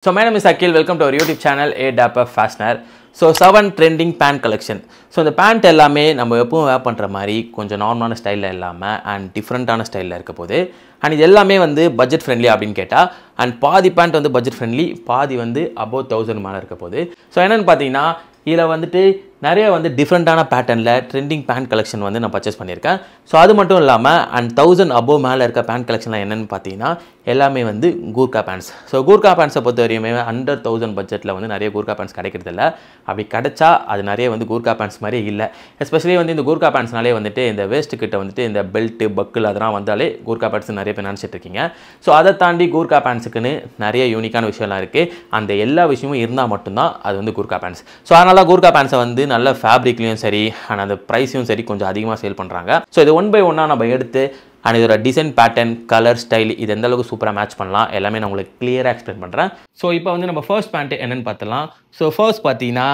So my name is Akhil. Welcome to our YouTube channel A Dapper Fastener. So 7 trending pant collection. So இந்த pant எல்லாமே நம்ம எப்பவும் wear பண்ற மாதிரி கொஞ்சம் நார்மலான ஸ்டைல்ல இல்லாம and டிஃபரண்டான ஸ்டைல்ல இருக்க போகுது. And இது எல்லாமே வந்து பட்ஜெட் ஃப்ரெண்ட்லி அப்படினு கேட்டா and பாதி pant வந்து பட்ஜெட் ஃப்ரெண்ட்லி, பாதி வந்து above 1000 மேல இருக்க போகுது. So என்னன்னு பாத்தீங்கன்னா இதுல வந்துட்டு நிறைய வந்து டிஃபரண்டான பேட்டர்ன்ல ட்ரெண்டிங் பேண்ட் கலெக்ஷன் வந்து நான் பர்ச்சேஸ் பண்ணியிருக்கேன். ஸோ அது மட்டும் இல்லாமல் அண்ட் 1000 அபோவ் மேலே இருக்க பேண்ட் கலெக்ஷன்லாம் என்னென்னு பார்த்தீங்கன்னா எல்லாமே வந்து கூர்க்கா பேண்ட்ஸ். ஸோ கூர்க்கா பேண்ட்ஸை பொறுத்த வரையுமே அண்டர் 1000 பட்ஜெட்டில் வந்து நிறைய கூர்க்கா பேண்ட்ஸ் கிடைக்கிறதில்ல. அப்படி கிடைச்சா அது நிறைய வந்து கூர்க்கா பேண்ட்ஸ் மாதிரி இல்லை. எஸ்பெஷலி வந்து இந்த கூர்க்கா பேண்ட்ஸ்னாலே வந்துட்டு இந்த வேஸ்ட் கிட்ட வந்துட்டு இந்த பெல்ட்டு பக்கிள் அதெல்லாம் வந்தாலே கூர்க்கா பேண்ட்ஸ் நிறைய பேர் நினச்சிட்டு இருக்கீங்க. ஸோ அதை தாண்டி கூர்க்கா பேண்ட்ஸுக்குன்னு நிறைய யூனிக்கான விஷயம்லாம் இருக்குது. அந்த எல்லா விஷயமும் இருந்தால் மட்டும்தான் அது வந்து கூர்க்கா பேண்ட்ஸ். ஸோ அதனால் கூர்க்கா பேண்ட்ஸை வந்து நல்ல ஃபேப்ரிக்லையும் சரி அண்ட் அந்த ப்ரைஸையும் சரி கொஞ்சம் அதிகமாக சேல் பண்ணுறாங்க. ஸோ இது ஒன் பை ஒன்னாக நம்ம எடுத்து அண்ட் இதோட டிசைன் பேட்டர்ன் கலர் ஸ்டைல் இது எந்த அளவுக்கு சூப்பராக மேட்ச் பண்ணலாம் எல்லாமே நான் உங்களுக்கு கிளியராக எக்ஸ்பிளைன் பண்ணுறேன். ஸோ இப்போ வந்து நம்ம ஃபர்ஸ்ட் பேண்ட் என்னென்னு பார்த்துலாம். ஸோ ஃபர்ஸ்ட் பார்த்தீங்கன்னா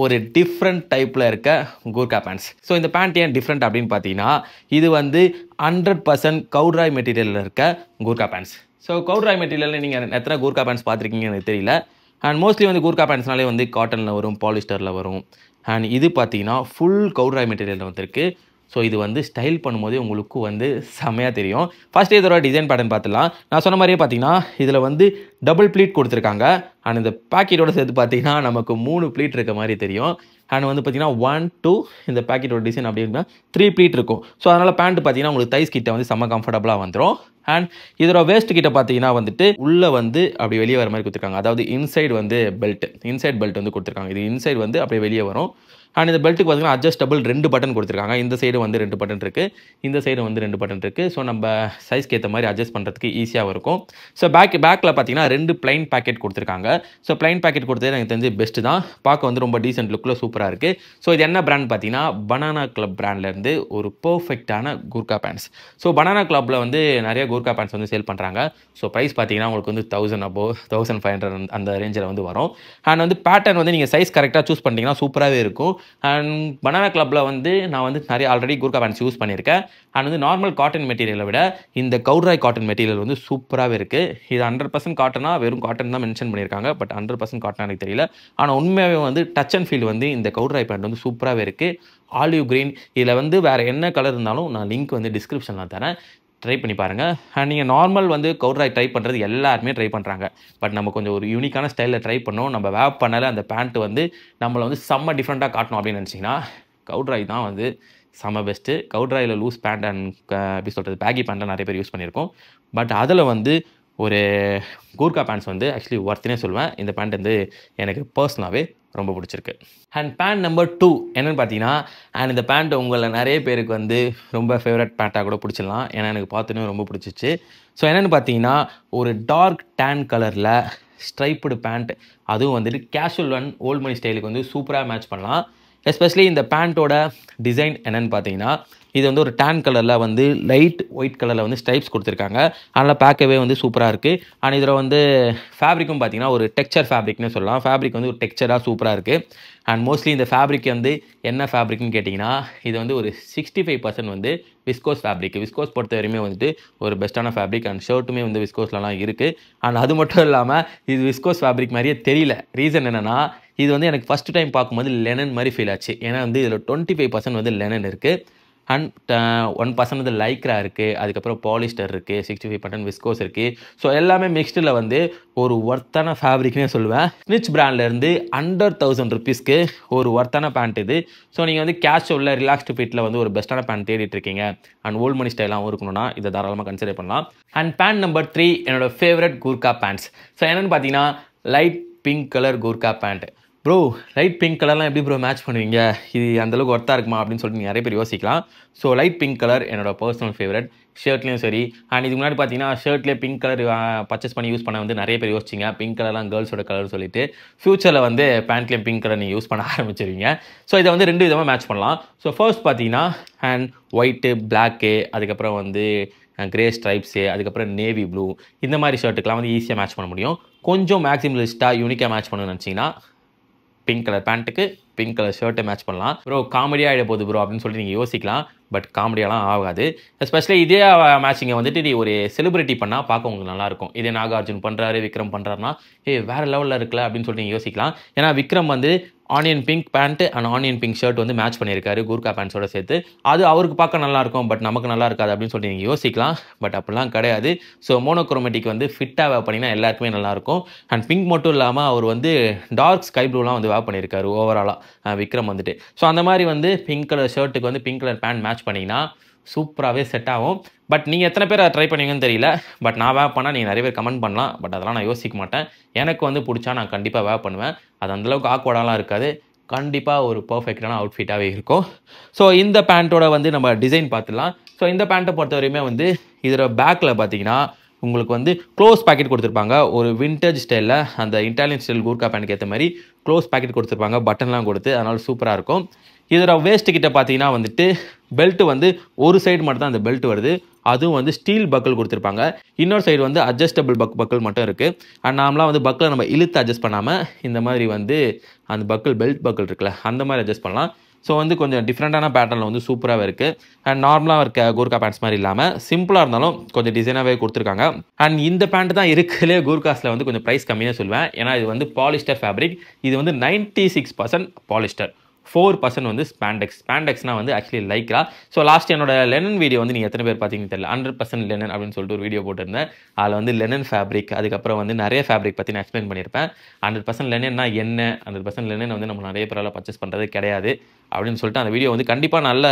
ஒரு டிஃப்ரெண்ட் டைப்பில் இருக்க கூர்க்கா பேண்ட்ஸ். ஸோ இந்த பேண்ட் ஏன் டிஃப்ரெண்ட் அப்படின்னு பார்த்தீங்கன்னா இது வந்து 100% கவுட்ராய் மெட்டீரியலில் இருக்க கூர்க்கா பேண்ட்ஸ். ஸோ கவுட்ராய் மெட்டீரியலில் நீங்கள் எத்தனை கூர்க்கா பேண்ட்ஸ் பார்த்துருக்கீங்கன்னு எனக்கு தெரியல. அண்ட் மோஸ்ட்லி வந்து கூர்க்கா பேண்ட்ஸ்னாலே வந்து காட்டனில் வரும், பாலிஸ்டரில் வரும். அண்ட் இது பார்த்தீங்கன்னா ஃபுல் கவுட்ராய் மெட்டீரியலில் வந்துருக்கு. ஸோ இது வந்து ஸ்டைல் பண்ணும்போதே உங்களுக்கு வந்து செம்மையாக தெரியும். ஃபஸ்ட்டு இதோட டிசைன் பேட்டர்ன் பார்த்துலாம். நான் சொன்ன மாதிரியே பார்த்தீங்கன்னா இதில் வந்து டபுள் ப்ளீட் கொடுத்துருக்காங்க. அண்ட் இந்த பேக்கெட்டோட சேர்த்து பார்த்தீங்கன்னா நமக்கு 3 ப்ளீட் இருக்க மாதிரி தெரியும். அண்ட் வந்து பார்த்தீங்கன்னா 1 2 இந்த பேக்கெட்டோட டிசைன் அப்படின்னா 3 ப்ளீட் இருக்கும். ஸோ அதனால் பேண்ட் பார்த்தீங்கன்னா உங்களுக்கு தைஸ் கிட்ட வந்து செம்ம கம்ஃபர்டபுளாக வந்துடும். அண்ட் இதோட வேஸ்ட் கிட்ட பார்த்தீங்கன்னா வந்துட்டு உள்ளே வந்து அப்படி வெளியே வர மாதிரி கொடுத்துருக்காங்க. அதாவது இன்சைடு வந்து இன்சைட் பெல்ட் வந்து கொடுத்துருக்காங்க. இது இன்சைடு வந்து அப்படியே வெளியே வரும். அண்ட் இந்த பெல்ட்டுக்கு பார்த்தீங்கன்னா அட்ஜஸ்டபிள் 2 பட்டன் கொடுத்துருக்காங்க. இந்த சைடு வந்து 2 பட்டன் இருக்குது, இந்த சைடு வந்து 2 பட்டன் இருக்குது. ஸோ நம்ம சைஸ்க்கு ஏற்ற மாதிரி அட்ஜஸ்ட் பண்ணுறதுக்கு ஈஸியாக இருக்கும். ஸோ பேக்கில் பார்த்தீங்கன்னா 2 பிளைன் பேக்கெட் கொடுத்துருக்காங்க. ஸோ பிளைன் பேக்கெட் கொடுத்தது எனக்கு தெரிஞ்சு பெஸ்ட்டு தான். பார்க்க வந்து ரொம்ப டீசென்ட் லுக்கில் சூப்பராக இருக்குது. ஸோ இது என்ன பிராண்ட் பார்த்தீங்கன்னா பனானா கிளப் பிராண்ட்லேருந்து ஒரு பர்ஃபெக்டான கூர்க்கா பேண்ட்ஸ். ஸோ பனானா கிளப்பில் வந்து நிறைய கூர்க்கா பேண்ட்ஸ் வந்து சேல் பண்ணுறாங்க. ஸோ ப்ரைஸ் பார்த்தீங்கன்னா உங்களுக்கு வந்து 1000 அபோவ் 1500 அந்த ரேஞ்சில் வந்து வரும். அண்ட் வந்து பேட்டர்ன் வந்து நீங்கள் சைஸ் கரெக்டாக சூஸ் பண்ணிட்டீங்கன்னா சூப்பராகவே இருக்கும். அண்ட் பனானா கிளப்பில் வந்து நான் வந்து நிறைய ஆல்ரெடி கூர்க்கா பேண்ட்ஸ் யூஸ் பண்ணியிருக்கேன். அண்ட் வந்து நார்மல் காட்டன் மெட்டீரியலை விட இந்த கவுட்ராய் காட்டன் மெட்டீரியல் வந்து சூப்பராகவே இருக்குது. இது 100% காட்டனா வெறும் காட்டன் தான் மென்ஷன் பண்ணியிருக்காங்க. பட் 100% காட்டன் எனக்கு தெரியல. ஆனால் உண்மையாகவே வந்து டச் அண்ட் ஃபீல் வந்து இந்த கவுட்ராய் பேண்ட் வந்து சூப்பராகவே இருக்குது. ஆலிவ் கிரீன் இதில் வந்து வேறு என்ன கலர் இருந்தாலும் நான் லிங்க் வந்து டிஸ்கிரிப்ஷனில் தரேன், ட்ரை பண்ணி பாருங்கள். அண்ட் நீங்கள் நார்மல் வந்து கவுட்ராய் ட்ரை பண்ணுறது எல்லாருமே ட்ரை பண்ணுறாங்க. பட் நம்ம கொஞ்சம் ஒரு யூனிக்கான ஸ்டைலில் ட்ரை பண்ணோம். நம்ம வேப் பண்ணால அந்த பேண்ட் வந்து நம்மளை வந்து செம்ம டிஃப்ரெண்ட்டாக காட்டணும் அப்படின்னு நினச்சிங்கன்னா கவுட்ராய் தான் வந்து செம்ம பெஸ்ட்டு. கவுட்ராயில் லூஸ் பேண்ட் அண்ட் எப்படி சொல்கிறது பேக்கி பேண்ட்லாம் நிறைய பேர் யூஸ் பண்ணியிருக்கோம். பட் அதில் வந்து ஒரு கூர்க்கா பேண்ட்ஸ் வந்து ஆக்சுவலி ஒர்த்துனே சொல்லுவேன். இந்த பேண்ட் வந்து எனக்கு பர்சனலாகவே ரொம்ப பிடிச்சிருக்கு. அண்ட் பேண்ட் நம்பர் 2 என்னென்னு பார்த்தீங்கன்னா அண்ட் இந்த பேண்ட் உங்களில் நிறைய பேருக்கு வந்து ரொம்ப ஃபேவரட் பேண்ட்டாக கூட பிடிச்சிடலாம். ஏன்னா எனக்கு பார்த்தோன்னே ரொம்ப பிடிச்சிச்சு. ஸோ என்னென்னு பார்த்தீங்கன்னா ஒரு டார்க் டேன் கலரில் ஸ்ட்ரைப்டு பேண்ட், அதுவும் வந்துட்டு கேஷுவல் அண்ட் ஓல்ட் மணி ஸ்டைலுக்கு வந்து சூப்பராக மேட்ச் பண்ணலாம். எஸ்பெஷலி இந்த பேண்ட்டோட டிசைன் என்னென்னு பார்த்தீங்கன்னா இது வந்து ஒரு டேன் கலரில் வந்து லைட் ஒயிட் கலரில் வந்து ஸ்ட்ரைப்ஸ் கொடுத்துருக்காங்க. அதனால் பார்க்கவே வந்து சூப்பராக இருக்குது. அண்ட் இதில் வந்து ஃபேப்ரிக்கும் பார்த்தீங்கன்னா ஒரு டெக்ஸ்சர் ஃபேப்ரிக்னு சொல்லலாம். ஃபேப்ரிக் வந்து ஒரு டெக்ஸ்சராக சூப்பராக இருக்குது. அண்ட் மோஸ்ட்லி இந்த ஃபேப்ரிக் வந்து என்ன ஃபேப்ரிக்னு கேட்டிங்கன்னா இது வந்து ஒரு 65% வந்து விஸ்கோஸ் ஃபேப்ரிக். விஸ்கோஸ் பொறுத்த வரையுமே வந்துட்டு ஒரு பெஸ்ட்டான ஃபேப்ரிக். அண்ட் ஷர்ட்டுமே வந்து விஸ்கோஸ்லாம் இருக்குது. அண்ட் அது மட்டும் இல்லாமல் இது விஸ்கோஸ் ஃபேப்ரிக் மாதிரியே தெரியல. ரீசன் என்னென்னா இது வந்து எனக்கு ஃபஸ்ட்டு டைம் பார்க்கும்போது லெனன் மாதிரி ஃபீல் ஆச்சு. ஏன்னா வந்து இதில் 25% வந்து லெனன் இருக்குது. அண்ட் 1% வந்து லைக்ரா இருக்குது. அதுக்கப்புறம் பாலிஸ்டர் இருக்குது. 65% விஸ்கோஸ் இருக்குது. ஸோ எல்லாமே மிக்ஸ்டில் வந்து ஒரு ஒர்த்தான ஃபேப்ரிக்னே சொல்லுவேன். ஸ்னிச் பிராண்ட்லேருந்து அண்டர் 1000 ருபீஸ்க்கு ஒரு ஒர்த்தான பேண்ட் இது. ஸோ நீங்கள் வந்து கேஷுவலில் ரிலாக்ஸ்டு ஃபிட்டில் வந்து ஒரு பெஸ்ட்டான பேண்ட் தேடிட்டு இருக்கீங்க அண்ட் ஓல்ட் மணி ஸ்டைலாகவும் இருக்கணும்னா இதை தாராளமாக கன்சிடர் பண்ணலாம். அண்ட் பேண்ட் நம்பர் 3 என்னோட ஃபேவரட் கூர்க்கா பேண்ட்ஸ். ஸோ என்னென்னு பார்த்தீங்கன்னா light pink colour Gurkha pant. Bro light pink கலர்லாம் எப்படி ப்ரோ மேட்ச் பண்ணுவீங்க, இது அந்தளவுக்கு ஒர்த்தாக இருக்குமா அப்படின்னு சொல்லிட்டு நிறைய பேர் யோசிக்கலாம். ஸோ லைட் பிங்க் கலர் என்னோடய பர்சனல் ஃபேவரட். ஷர்ட்லேயும் சரி அண்ட் இதுக்கு முன்னாடி பார்த்தீங்கன்னா ஷர்ட்லேயே பிங்க் கலர் பர்ச்சேஸ் பண்ணி யூஸ் பண்ண வந்து நிறைய பேர் யோசிச்சிங்க. பிங்க் கலர்லாம் கேர்ள்ஸோட கலர் சொல்லிட்டு ஃப்யூச்சரில் வந்து பேண்ட்லேயும் பிங்க் கலர் நீங்கள் யூஸ் பண்ண ஆரம்பிச்சிருவீங்க. ஸோ இதை வந்து 2 விதமாக மேட்ச் பண்ணலாம். ஸோ ஃபர்ஸ்ட் பார்த்தீங்கன்னா அண்ட் ஒயிட்டு பிளாக்கு, அதுக்கப்புறம் வந்து கிரே ஸ்ட்ரைப்ஸு, அதுக்கப்புறம் நேவி ப்ளூ, இந்த மாதிரி ஷர்ட்டுக்கெலாம் வந்து ஈஸியாக மேட்ச் பண்ண முடியும். கொஞ்சம் மேக்ஸிமலிஸ்ட்டாக யூனிக்காக மேட்ச் பண்ணணும்னு நினச்சிங்கன்னா பிங்க் கலர் பேண்ட்டுக்கு பிங்க் கலர் ஷர்ட்டை மேட்ச் பண்ணலாம். ப்ரோ காமெடியாக ஆகிட போகுது ப்ரோ அப்படின்னு சொல்லிட்டு நீங்கள் யோசிக்கலாம். பட் காமெடியெல்லாம் ஆகாது. எஸ்பெஷலி இதே மேட்சிங்கை வந்துட்டு நீ ஒரு செலிபிரிட்டி பண்ணால் பார்க்க உங்களுக்கு நல்லாயிருக்கும். இதே நாகார்ஜுன் பண்ணுறாரு, விக்ரம் பண்ணுறாருனா வேறு லெவலில் இருக்குல்ல அப்படின்னு சொல்லிட்டு நீங்கள் யோசிக்கலாம். ஏன்னா விக்ரம் வந்து onion pink pant and onion pink shirt வந்து மேட்ச் பண்ணியிருக்காரு கூர்கா பேண்ட்ஸோட சேர்த்து. அது அவருக்கு பார்க்க நல்லாயிருக்கும், பட் நமக்கு நல்லா இருக்காது அப்படின்னு சொல்லிட்டு நீங்கள் யோசிக்கலாம். பட் அப்படிலாம் கிடையாது. ஸோ மோனோக்ரோமேட்டிக் வந்து ஃபிட்டாக வேர் பண்ணிங்கன்னா எல்லாருக்குமே நல்லாயிருக்கும். அண்ட் பிங்க் மட்டும் இல்லாமல் அவர் வந்து டார்க் ஸ்கை ப்ளூலாம் வந்து வேர் பண்ணியிருக்காரு ஓவராலாக விக்ரம் வந்துட்டு. ஸோ அந்த மாதிரி வந்து பிங்க் கலர் ஷர்ட்டுக்கு வந்து பிங்க் கலர் பேண்ட் மேட்ச் பண்ணிங்கன்னா சூப்பராகவே செட் ஆகும். பட் நீங்கள் எத்தனை பேர் ட்ரை பண்ணுவீங்கன்னு தெரியல. பட் நான் வேர் பண்ணால் நீங்கள் நிறைய பேர் கமெண்ட் பண்ணலாம். பட் அதெல்லாம் நான் யோசிக்க மாட்டேன். எனக்கு வந்து பிடிச்சா நான் கண்டிப்பாக வேர் பண்ணுவேன். அது அந்தளவுக்கு ஆக்வர்டாலாம் இருக்காது. கண்டிப்பாக ஒரு பர்ஃபெக்டான அவுட்ஃபிட்டாகவே இருக்கும். ஸோ இந்த பேண்ட்டோட வந்து நம்ம டிசைன் பார்த்துடலாம். ஸோ இந்த பேண்ட்டை பொறுத்த வரையுமே வந்து இதில் பேக்கில் பார்த்தீங்கன்னா உங்களுக்கு வந்து க்ளோஸ் பேக்கெட் கொடுத்துருப்பாங்க. ஒரு விண்டேஜ் ஸ்டைலில் அந்த இட்டாலியன் ஸ்டைல் கூர்கா பேண்ட்டுக்கு ஏற்ற மாதிரி க்ளோஸ் பேக்கெட் கொடுத்துருப்பாங்க, பட்டன்லாம் கொடுத்து. அதனால் சூப்பராக இருக்கும். இதில் வேஸ்ட்டு கிட்ட பார்த்தீங்கன்னா வந்துட்டு பெல்ட்டு வந்து ஒரு சைடு மட்டும் தான் அந்த பெல்ட் வருது. அதுவும் வந்து ஸ்டீல் பக்கல் கொடுத்துருப்பாங்க. இன்னொரு சைடு வந்து அட்ஜஸ்டபிள் பக்கல் மட்டும் இருக்குது. அண்ட் நார்மலாக வந்து பக்கலை நம்ம இழுத்து அட்ஜஸ்ட் பண்ணாமல் இந்த மாதிரி வந்து அந்த பக்கல் பெல்ட் பக்கல் இருக்குல்ல அந்த மாதிரி அட்ஜஸ்ட் பண்ணலாம். ஸோ வந்து கொஞ்சம் டிஃப்ரெண்ட்டான பேட்டர்னில் வந்து சூப்பராகவே இருக்குது. அண்ட் நார்மலாக இருக்க கூர்கா பேண்ட்ஸ் மாதிரி இல்லாமல் சிம்பிளாக இருந்தாலும் கொஞ்சம் டிசைனாகவே கொடுத்துருக்காங்க. அண்ட் இந்த பேண்ட் தான் இருக்குலே கூர்காஸில் வந்து கொஞ்சம் ப்ரைஸ் கம்மியாக சொல்லுவேன். ஏன்னா இது வந்து பாலிஸ்டர் ஃபேப்ரிக். இது வந்து 96% பாலிஸ்டர், 4% வந்து ஸ்பாண்டெக்ஸ்னால் வந்து ஆக்சுவலி லைக்ரா. ஸோ லாஸ்ட் என்னோட லெனன் வீடியோ வந்து நீங்கள் எத்தனை பேர் பார்த்தீங்கன்னு தெரியல. 100% லெனன் அப்படின்னு சொல்லிட்டு ஒரு வீடியோ போட்டிருந்தேன். அதில் வந்து லெனன் ஃபேப்ரிக் அதுக்கப்புறம் வந்து நிறைய ஃபேப்ரிக் பற்றி நான் எக்ஸ்பிளைன் பண்ணியிருப்பேன். 100% லெனன்னா என்ன, 100% லெனன் வந்து நம்ம நிறைய பேரால் பர்ச்சேஸ் பண்ணுறது கிடையாது அப்படின்னு சொல்லிட்டு அந்த வீடியோ வந்து கண்டிப்பாக நல்ல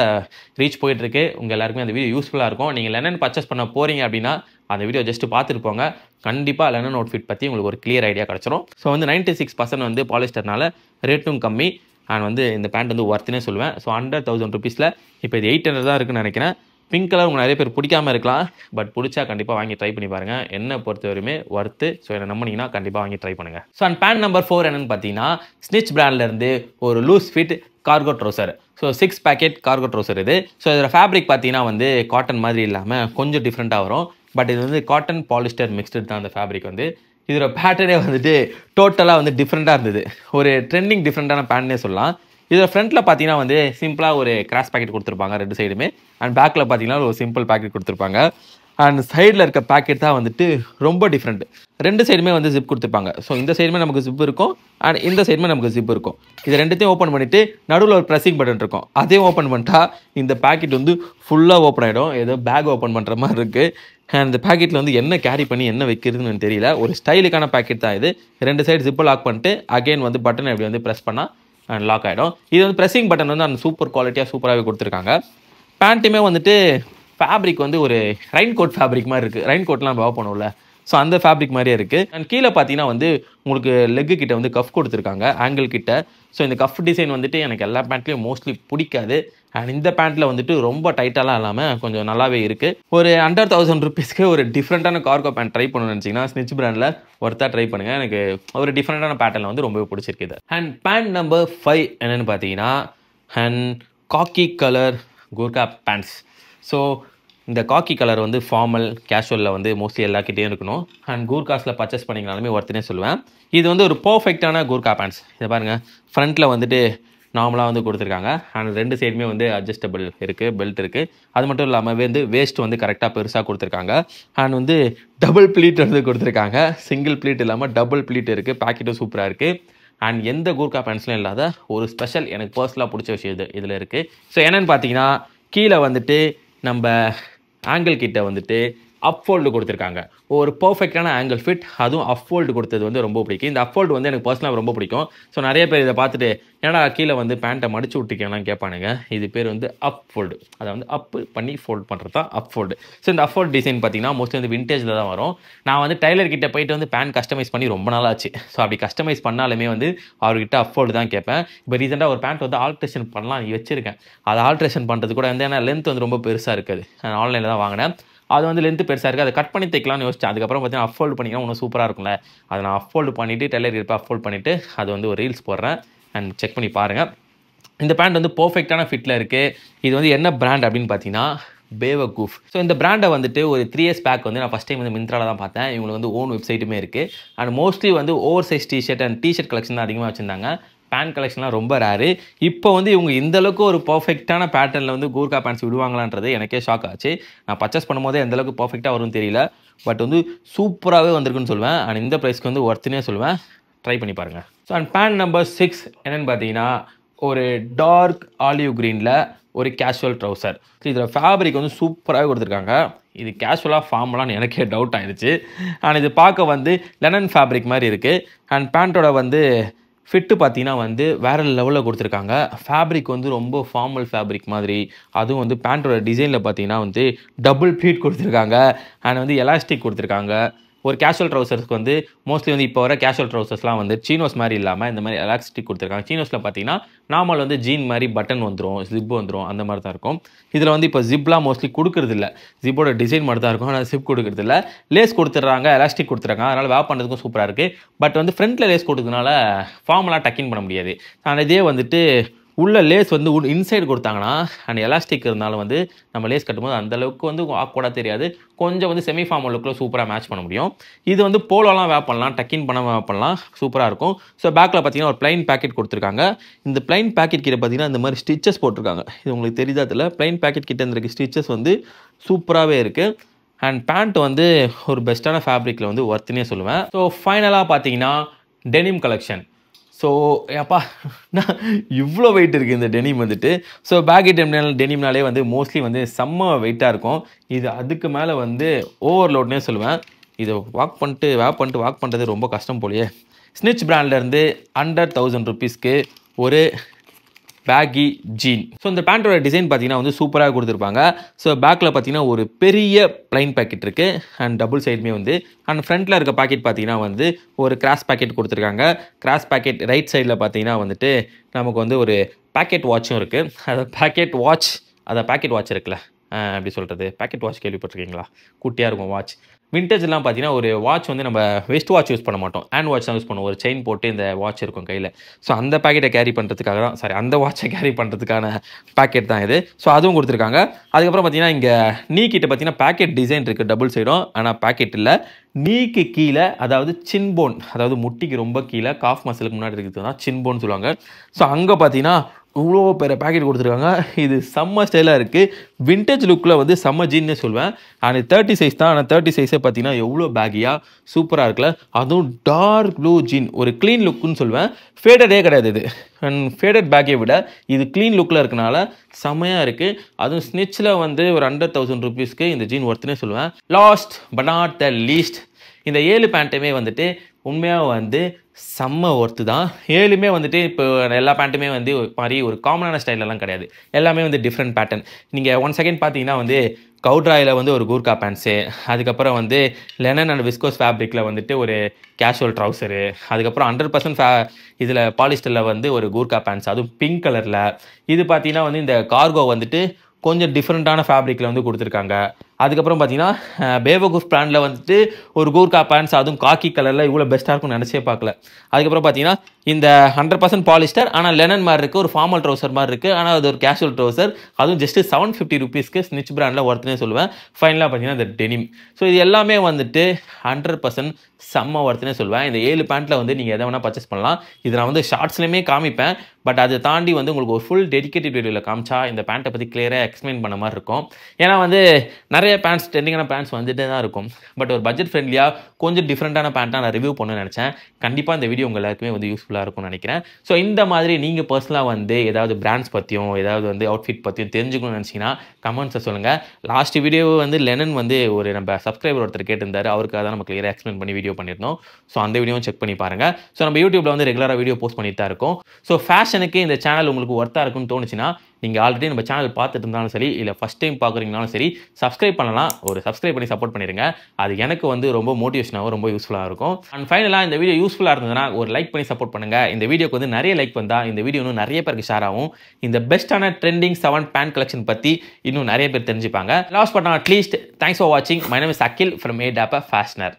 ரீச் போயிட்டுருக்கு. உங்கள் எல்லாருக்குமே அந்த வீடியோ யூஸ்ஃபுல்லாக இருக்கும். நீங்கள் லெனன் பர்ச்சேஸ் பண்ண போகிறீங்க அப்படின்னா அந்த வீடியோ ஜஸ்ட் பார்த்துட்டு போங்க. கண்டிப்பாக லெனன் அவுட்ஃபிட் பற்றி உங்களுக்கு ஒரு கிளியர் ஐடியா கிடச்சிரும். ஸோ வந்து 96% வந்து பாலிஸ்டர்னால ரேட்டும் கம்மி. அண்ட் வந்து இந்த பேண்ட் வந்து ஒர்த்துனே சொல்லுவேன். ஸோ 100,000 ருபீஸில் இப்போ இது 800 தான் இருக்குன்னு நினைக்கிறேன். பிங்க் கலர் உங்களுக்கு நிறைய பேர் பிடிக்காமல் இருக்கலாம். பட் பிடிச்சா கண்டிப்பாக வாங்கி ட்ரை பண்ணி பாருங்கள். என்னை பொறுத்தவரையுமே ஒர்த்து. ஸோ என்ன நம்பினீங்கன்னா கண்டிப்பாக வாங்கி ட்ரை பண்ணுங்கள். ஸோ அண்ட் பேண்ட் நம்பர் 4 என்னென்னு பார்த்தீங்கன்னா ஸ்னிச் பிராண்ட்லேருந்து ஒரு loose fit cargo trouser. So 6 pocket cargo trouser இது. ஸோ இதில் ஃபேப்ரிக் பார்த்தீங்கன்னா வந்து காட்டன் மாதிரி இல்லாமல் கொஞ்சம் டிஃப்ரெண்ட்டாக வரும். பட் இது வந்து காட்டன் பாலிஸ்டர் மிக்ஸ்டு தான் அந்த ஃபேப்ரிக் வந்து. இதோட பேட்டர்னே வந்துட்டு டோட்டலாக வந்து டிஃப்ரெண்ட்டாக இருந்தது. ஒரு ட்ரெண்டிங் டிஃப்ரெண்ட்டான பேண்ட்னே சொல்லலாம். இதில் ஃப்ரண்ட்டில் பார்த்தீங்கன்னா வந்து சிம்பிளாக ஒரு கிராஸ் பேக்கெட் கொடுத்துருப்பாங்க 2 சைடுமே. அண்ட் பேக்கில் பார்த்தீங்கன்னா ஒரு சிம்பிள் பேக்கெட் கொடுத்துருப்பாங்க. அண்ட் சைடில் இருக்க பேக்கெட் தான் வந்துட்டு ரொம்ப டிஃப்ரெண்ட். 2 சைடுமே வந்து ஜிப் கொடுத்துருப்பாங்க. ஸோ இந்த சைடுமே நமக்கு ஜிப் இருக்கும் அண்ட் இந்த சைடுமே நமக்கு ஜிப் இருக்கும். இது ரெண்டுத்தையும் ஓப்பன் பண்ணிவிட்டு நடுவில் ஒரு ப்ரெஸ்ஸிங் பட்டன் இருக்கும். அதையும் ஓப்பன் பண்ணிட்டா இந்த பேக்கெட் வந்து ஃபுல்லாக ஓப்பன் ஆகிடும். ஏதோ பேக் ஓப்பன் பண்ணுற மாதிரி இருக்குது. அண்ட் இந்த பேக்கெட்டில் வந்து என்ன கேரி பண்ணி என்ன வைக்கிறதுன்னு தெரியல. ஒரு ஸ்டைலுக்கான பேக்கெட் தான் இது. 2 சைடு ஜிப்பை லாக் பண்ணிட்டு அகைன் வந்து பட்டன் எப்படி வந்து ப்ரெஸ் பண்ணால் அண்ட் லாக் ஆகிடும். இது வந்து ப்ரெஸ்ஸிங் பட்டன் வந்து அந்த சூப்பர் குவாலிட்டியாக சூப்பராகவே கொடுத்துருக்காங்க. பேண்ட்டுமே வந்துட்டு ஃபேப்ரிக் வந்து ஒரு ரெயின் கோட் ஃபேப்ரிக் மாதிரி இருக்குது. ரெயின் கோட்லாம் நம்ம பண்ணுவோம்ல, ஸோ அந்த ஃபேப்ரிக் மாதிரியே இருக்குது. அண்ட் கீழே பார்த்தீங்கன்னா வந்து உங்களுக்கு லெக்கு கிட்ட வந்து கஃப் கொடுத்துருக்காங்க ஆங்கிள் கிட்ட. ஸோ இந்த கஃப் டிசைன் வந்துட்டு எனக்கு எல்லா பேண்ட்லேயும் மோஸ்ட்லி பிடிக்காது. அண்ட் இந்த பேண்ட்டில் வந்துட்டு ரொம்ப டைட்டாலாம் இல்லாமல் கொஞ்சம் நல்லாவே இருக்குது. ஒரு 100,000 ருபீஸ்க்கு ஒரு டிஃப்ரெண்ட்டான கார்கோ பேண்ட் ட்ரை பண்ணணும்னு நினச்சிங்கன்னா ஸ்னிச் பிராண்டில் ஒருத்தா ட்ரை பண்ணுங்கள். எனக்கு ஒரு டிஃப்ரெண்ட்டான பேட்டர்னில் வந்து ரொம்ப பிடிச்சிருக்குது. அண்ட் பேண்ட் நம்பர் 5 என்னென்னு பார்த்தீங்கன்னா and khaki colour Gurkha pants. So இந்த காக்கி கலர் வந்து ஃபார்மல் கேஷுவலில் வந்து மோஸ்ட்லி எல்லாக்கிட்டேயும் இருக்கணும். அண்ட் கூர்காஸில் பர்ச்சேஸ் பண்ணிங்கனாலுமே ஒருத்தனே சொல்லுவேன். இது வந்து ஒரு பர்ஃபெக்டான கூர்கா பேண்ட்ஸ். இதை பாருங்கள், ஃப்ரண்ட்டில் வந்துட்டு நார்மலாக வந்து கொடுத்துருக்காங்க. அண்ட் 2 சைடுமே வந்து அட்ஜஸ்டபிள் இருக்குது, பெல்ட் இருக்குது. அது மட்டும் இல்லாமல் வந்து வேஸ்ட் வந்து கரெக்டாக பெருசாக கொடுத்துருக்காங்க. அண்ட் வந்து டபுள் ப்ளீட் வந்து கொடுத்துருக்காங்க. சிங்கிள் ப்ளீட் இல்லாமல் டபுள் ப்ளீட் இருக்குது. பேக்கெட்டும் சூப்பராக இருக்குது. அண்ட் எந்த கூர்கா பேண்ட்ஸ்லையும் இல்லாத ஒரு ஸ்பெஷல் எனக்கு பர்சனலாக பிடிச்ச விஷயம் இது இதில் இருக்குது. ஸோ என்னென்னு பார்த்தீங்கன்னா கீழே வந்துட்டு நம்ம ஆங்கிள் கிட்ட வந்துட்டு அப்ஃபோல்டு கொடுத்துருக்காங்க. ஒரு பர்ஃபெக்டான ஆங்கிள் ஃபிட், அதுவும் அப்ஃபோல்டு கொடுத்தது வந்து ரொம்ப பிடிக்கும். இந்த அப்ஃபோல்டு வந்து எனக்கு பர்சனலாக ரொம்ப பிடிக்கும். ஸோ நிறைய பேர் இதை பார்த்துட்டு ஏன்னா கீழே வந்து பேண்ட்டை மடிச்சு விட்டுக்கலாம் கேட்பானுங்க. இது பேர் வந்து அப்ஃபோல்டு. அதை வந்து அப்பு பண்ணி ஃபோல்ட் பண்ணுறது தான் அப்ஃபோல்டு. ஸோ இந்த அப்ஃபோல்டு டிசைன் பார்த்தீங்கன்னா மோஸ்ட்லி வந்து விண்டேஜில் தான் வரும். நான் வந்து டைலர் கிட்ட போயிட்டு வந்து பேண்ட் கஸ்டமைஸ் பண்ணி ரொம்ப நாள் ஆச்சு. ஸோ அப்படி கஸ்டமைஸ் பண்ணாலுமே வந்து அவர்கிட்ட அப்ஃபோல்டு தான் கேட்பேன். இப்போ ரீசெண்டாக ஒரு பேண்ட் வந்து ஆல்ட்ரேஷன் பண்ணலாம் வச்சுருக்கேன். அதை ஆல்ட்ரேஷன் பண்ணுறது கூட வந்து ஏன்னா லென்த் வந்து ரொம்ப பெருசாக இருக்குது. நான் ஆன்லைனில் தான் வாங்கினேன். அது வந்து லென்த்து பெருசாக இருக்குது. அதை கட் பண்ணி தைக்கலாம்னு யோசிச்சேன். அதுக்கப்புறம் பார்த்தீங்கன்னா அப்ஃபோல்டு பண்ணிங்கன்னா இன்னும் சூப்பராக இருக்கும்ல. அதை நான் அப்ஃபோல்டு பண்ணிவிட்டு டெய்லர் இருப்பேன் அப்ஃபோல்டு பண்ணிவிட்டு அது வந்து ஒரு ரீல்ஸ் போடுறேன். அண்ட் செக் பண்ணி பாருங்கள். இந்த பேண்ட் வந்து பர்ஃபெக்டான ஃபிட்டில் இருக்குது. இது வந்து என்ன பிராண்ட் அப்படின்னு பார்த்தீங்கன்னா பேவகூஃப். ஸோ இந்த பிராண்டை வந்துட்டு ஒரு 3 years பேக் வந்து நான் ஃபஸ்ட் டைம் வந்து மிந்த்ராவில் தான் பார்த்தேன். இவங்களுக்கு வந்து ஓன் வெப்சைட்டுமே இருக்குது. அண்ட் மோஸ்ட்லி வந்து over size T-shirt and T-shirt collection தான் அதிகமாக வச்சுருந்தாங்க. பேண்ட் கலெக்ஷன்லாம் ரொம்ப ரேரு. இப்போ வந்து இவங்க இந்த அளவுக்கு ஒரு பர்ஃபெக்ட்டான பேட்டர்னில் வந்து கூர்கா பேண்ட்ஸ் விடுவாங்களான்றது எனக்கே ஷாக் ஆச்சு. நான் பர்ச்சேஸ் பண்ணும்போதே எந்த அளவுக்கு பர்ஃபெக்ட்டாக வரும்னு தெரியல. பட் வந்து சூப்பராகவே வந்திருக்குன்னு சொல்லுவேன். அண்ட் இந்த ப்ரைஸ்க்கு வந்து ஒர்த்துனே சொல்லுவேன். ட்ரை பண்ணி பாருங்கள். ஸோ அண்ட் பேண்ட் நம்பர் 6 என்னென்னு பார்த்தீங்கன்னா ஒரு டார்க் ஆலிவ் க்ரீனில் ஒரு கேஷுவல் ட்ரௌசர். ஸோ இதில் ஃபேப்ரிக் வந்து சூப்பராகவே கொடுத்துருக்காங்க. இது கேஷுவலாக ஃபார்மலான்னு எனக்கே டவுட் ஆயிடுச்சு. அண்ட் இது பார்க்க வந்து லெனன் ஃபேப்ரிக் மாதிரி இருக்குது. அண்ட் பேண்ட்டோட வந்து ஃபிட்டு பார்த்தீங்கன்னா வந்து வேறு லெவலில் கொடுத்துருக்காங்க. ஃபேப்ரிக் வந்து ரொம்ப ஃபார்மல் ஃபேப்ரிக் மாதிரி. அதுவும் வந்து பேண்ட்டோட டிசைனில் பார்த்தீங்கன்னா வந்து டபுள் ப்ளீட் கொடுத்துருக்காங்க. அண்ட் வந்து எலாஸ்டிக் கொடுத்துருக்காங்க. ஒரு கேஷுவல் ட்ரௌசர்ஸ்க்கு வந்து மோஸ்ட்லி வந்து இப்போ வர கேஷுவல் ட்ரௌசர்ஸ்லாம் வந்து சீனோஸ் மாதிரி இல்லாமல் இந்த மாதிரி எலாஸ்டிக் கொடுத்துருக்காங்க. சீனோஸில் பார்த்தீங்கன்னா நார்மல் வந்து ஜீன் மாதிரி பட்டன் வந்துடும், ஜிப் வந்துடும், அந்த மாதிரி தான் இருக்கும். இதில் வந்து இப்போ ஜிப்லாம் மோஸ்ட்லி கொடுக்குறதில்ல. ஜிப்போட டிசைன் மட்டும் தான் இருக்கும், ஆனால் ஜிப் கொடுக்குறதில்ல. லேஸ் கொடுத்துட்றாங்க, எலாஸ்டிக் கொடுத்துறாங்க. அதனால் வேர் பண்ணுறதுக்கும் சூப்பராக இருக்குது. பட் வந்து ஃப்ரண்ட்டில் லேஸ் கொடுத்ததுனால ஃபார்மலாக டக்கின் பண்ண முடியாது. ஆனால் இதே வந்துட்டு உள்ள லேஸ் வந்து இன்சைடு கொடுத்தாங்கன்னா அண்ட் எலாஸ்டிக் இருந்தாலும் வந்து நம்ம லேஸ் கட்டும்போது அந்தளவுக்கு வந்து ஆக்வர்டாக தெரியாது. கொஞ்சம் வந்து செமி ஃபார்மல் லுக்கில் சூப்பராக மேட்ச் பண்ண முடியும். இது வந்து போலோலாம் வேர் பண்ணலாம், டக்கின் பண்ண வேர் பண்ணலாம், சூப்பராக இருக்கும். ஸோ பேக்கில் பார்த்தீங்கன்னா ஒரு பிளைன் பேக்கெட் கொடுத்துருக்காங்க. இந்த பிளைன் பேக்கெட் கிட்ட பார்த்தீங்கன்னா இந்த மாதிரி ஸ்டிச்சஸ் போட்டிருக்காங்க. இது உங்களுக்கு தெரியுதா தெரியல. பிளைன் பேக்கெட் கிட்ட இருந்திருக்க ஸ்டிச்சஸ் வந்து சூப்பராகவே இருக்குது. அண்ட் பேண்ட் வந்து ஒரு பெஸ்ட்டான ஃபேப்ரிக்கில் வந்து ஒர்த்துனே சொல்லுவேன். ஸோ ஃபைனலாக பார்த்தீங்கன்னா டெனிம் கலெக்ஷன். ஸோ அப்பா இவ்வளோ வெயிட் இருக்குது இந்த டெனிம் வந்துட்டு. ஸோ பேக்கி டெனிம்னாலே வந்து மோஸ்ட்லி வந்து செம்ம வெயிட்டாக இருக்கும். இது அதுக்கு மேலே வந்து ஓவர்லோட்னே சொல்லுவேன். இதை வாக் பண்ணுறது ரொம்ப கஷ்டம் போலையே. ஸ்னிச் பிராண்ட்லேருந்து அண்டர் 1000 ருபீஸ்க்கு ஒரு பேக்கி ஜீன். ஸோ இந்த பேண்ட்டோட டிசைன் பார்த்தீங்கன்னா வந்து சூப்பராக கொடுத்துருப்பாங்க. ஸோ பேக்கில் பார்த்தீங்கன்னா ஒரு பெரிய பிளைன் பேக்கெட் இருக்குது. அண்ட் டபுள் சைடுமே வந்து அண்ட் ஃப்ரண்ட்டில் இருக்க பேக்கெட் பார்த்தீங்கன்னா வந்து ஒரு கிராஸ் பேக்கெட் கொடுத்துருக்காங்க. கிராஸ் பேக்கெட் ரைட் சைடில் பார்த்தீங்கன்னா வந்துட்டு நமக்கு வந்து ஒரு பேக்கெட் வாட்சும் இருக்குது. அது பேக்கெட் வாட்ச் இருக்குல்ல, எப்படி சொல்கிறது, பேக்கெட் வாட்ச் கேள்விப்பட்டிருக்கீங்களா? குட்டியாக இருக்கும் வாட்ச். விண்டேஜ்லாம் பார்த்தீங்கன்னா ஒரு வாட்ச் வந்து நம்ம வெஸ்ட் வாட்ச் யூஸ் பண்ண மாட்டோம், ஹேண்ட் வாட்ச் தான் யூஸ் பண்ணுவோம். ஒரு செயின் போட்டு இந்த வாட்ச் இருக்கும் கையில். ஸோ அந்த பேக்கெட்டை கேரி பண்ணுறதுக்காக தான், அந்த வாட்சை கேரி பண்ணுறதுக்கான பேக்கெட் தான் இது. ஸோ அதுவும் கொடுத்துருக்காங்க. அதுக்கப்புறம் பார்த்தீங்கன்னா இங்கே நீ கிட்ட பார்த்தீங்கன்னா பேக்கெட் டிசைன் இருக்குது டபுள் சைடும். ஆனால் பேக்கெட் இல்லை. நீக்கு கீழே, அதாவது சின் போன், அதாவது முட்டிக்கு ரொம்ப கீழே காஃப் மசிலுக்கு முன்னாடி இருக்கிறது தான் சின் போன் சொல்லுவாங்க. ஸோ அங்கே பார்த்தீங்கன்னா இவ்வளோ பெரிய பேக்கெட் கொடுத்துருக்காங்க. இது செம்ம ஸ்டைலாக இருக்குது. விண்டேஜ் லுக்கில் வந்து செம்ம ஜீன்னே சொல்லுவேன். அண்ட் 30 சைஸ் தான். ஆனால் 30 சைஸே பார்த்தீங்கன்னா எவ்வளோ பேக்கியாக சூப்பராக இருக்குல்ல. அதுவும் டார்க் ப்ளூ ஜீன், ஒரு க்ளீன் லுக்குன்னு சொல்லுவேன். ஃபேடடே கிடையாது இது. அண்ட் ஃபேடட் பேக்கை விட இது க்ளீன் லுக்கில் இருக்கனால செம்மையாக இருக்குது. அதுவும் ஸ்னிச்சில் வந்து ஒரு அண்டர் 1000 ருபீஸ்க்கு இந்த ஜீன் ஒர்த்துனே சொல்லுவேன். Last but not the least, இந்த 7 பேண்ட்டுமே வந்துட்டு உண்மையாக வந்து செம்ம ஒர்த்து தான். 7மே வந்துட்டு இப்போ எல்லா பேண்ட்டுமே வந்து மாதிரி ஒரு காமனான ஸ்டைலெல்லாம் கிடையாது. எல்லாமே வந்து டிஃப்ரெண்ட் பேட்டர்ன். நீங்கள் 1 செகண்ட் பார்த்தீங்கன்னா வந்து கவுட்ராயில் வந்து ஒரு கூர்கா பேண்ட்ஸு, அதுக்கப்புறம் வந்து லெனன் அண்ட் விஸ்கோஸ் ஃபேப்ரிக்கில் வந்துட்டு ஒரு கேஷுவல் ட்ரௌசரு, அதுக்கப்புறம் 100% இதில் பாலிஸ்டரில் வந்து ஒரு கூர்கா பேண்ட்ஸ், அதுவும் பிங்க் கலரில். இது பார்த்தீங்கன்னா வந்து இந்த கார்கோ வந்துட்டு கொஞ்சம் டிஃப்ரெண்ட்டான ஃபேப்ரிக்கில் வந்து கொடுத்துருக்காங்க. அதுக்கப்புறம் பார்த்தீங்கன்னா பேவகுஃப் பிராண்டில் வந்துட்டு ஒரு கூர்கா பேண்ட்ஸ், அதுவும் காக்கி கலரில் இவ்வளோ பெஸ்ட்டாக இருக்கும்னு நினச்சே பார்க்கல. அதுக்கப்புறம் பார்த்தீங்கன்னா இந்த 100% பாலிஸ்டர், ஆனால் லெனன் மாதிரி இருக்குது, ஒரு ஃபார்மல் ட்ரௌசர் மாதிரி இருக்குது, ஆனால் அது ஒரு கேஷுவல் ட்ரௌசர். அதுவும் ஜஸ்ட்டு 750 ருபீஸ்க்கு ஸ்னிச் பிராண்டில் ஒர்த்துனே சொல்லுவேன். ஃபைனலாக பார்த்தீங்கன்னா இந்த டெனிம். ஸோ இது எல்லாமே வந்துட்டு 100% செம்ம ஒர்த்துனே சொல்லுவேன். இந்த 7 பேண்ட்டில் வந்து நீங்கள் எதை வேணால் பர்ச்சேஸ் பண்ணலாம். இது நான் வந்து ஷார்ட்ஸ்லேயுமே காமிப்பேன். பட் அதை தாண்டி வந்து உங்களுக்கு ஒரு ஃபுல் டெடிகேட்டட் வீடியோவில் காமிச்சா இந்த பேண்ட்டை பற்றி கிளியராக எக்ஸ்பிளைன் பண்ண மாதிரி இருக்கும். ஏன்னா வந்து நிறைய பேண்ட்ஸ், ட்ரெண்டிங்கான பேண்ட்ஸ் வந்துட்டே தான் இருக்கும். பட் ஒரு பட்ஜெட் ஃப்ரெண்ட்லியாக கொஞ்சம் டிஃப்ரெண்ட்டான பேண்ட்டாக நான் ரிவ்யூ பண்ணணும்னு நினச்சேன். கண்டிப்பாக இந்த வீடியோ உங்கள் எல்லாருக்குமே வந்து யூஸ்ஃபுல்லாக இருக்கும்னு நினைக்கிறேன். ஸோ இந்த மாதிரி நீங்கள் பர்சனலாக வந்து ஏதாவது பிராண்ட்ஸ் பற்றியும் ஏதாவது வந்து அவுட்ஃபிட் பற்றியும் தெரிஞ்சுக்கணும்னு நினச்சிங்கன்னா கமெண்ட்ஸை சொல்லுங்கள். லாஸ்ட் வீடியோ வந்து லெனன் வந்து ஒரு நம்ம சப்ஸ்கிரைபர் ஒருத்தர் கேட்டிருந்தார். அவருக்காக தான் நம்ம கிளியராக எக்ஸ்பிளைன் பண்ணி வீடியோ பண்ணியிருந்தோம். ஸோ அந்த வீடியோவும் செக் பண்ணி பாருங்கள். ஸோ நம்ம யூடியூப்பில் வந்து ரெகுலராக வீடியோ போஸ்ட் பண்ணிட்டு தான் இருக்கும். ஸோ ஃபேஷனுக்கு இந்த சேனல் உங்களுக்கு ஒர்த்தாக இருக்குன்னு தோணுச்சுன்னா நீங்கள் ஆல்ரெடி நம்ம சேனல் பார்த்துட்டு இருந்தாலும் சரி, இல்லை ஃபஸ்ட் டைம் பார்க்குறீங்கனாலும் சரி, சப்ஸ்கிரைப் பண்ணலாம். ஒரு சப்ஸ்கிரைப் பண்ணி சப்போர்ட் பண்ணிடுங்க. அது எனக்கு வந்து ரொம்ப மோட்டிவேஷனாகவும் ரொம்ப யூஸ்ஃபுல்லாக இருக்கும். அண்ட் ஃபைனலாக இந்த வீடியோ யூஸ்ஃபுல்லாக இருந்ததுன்னா ஒரு லைக் பண்ணி சப்போர்ட் பண்ணுங்கள். இந்த வீடியோக்கு வந்து நிறைய லைக் வந்தால் இந்த வீடியோ இன்னும் நிறைய பேருக்கு ஷேர் ஆகும். இந்த பெஸ்ட்டான ட்ரெண்டிங் 7 பேண்ட் கலெக்ஷன் பற்றி இன்னும் நிறைய பேர் தெரிஞ்சுப்பாங்க. Last but not least, thanks for வாட்சிங். My name is Akhil from A Dapper Fashioner.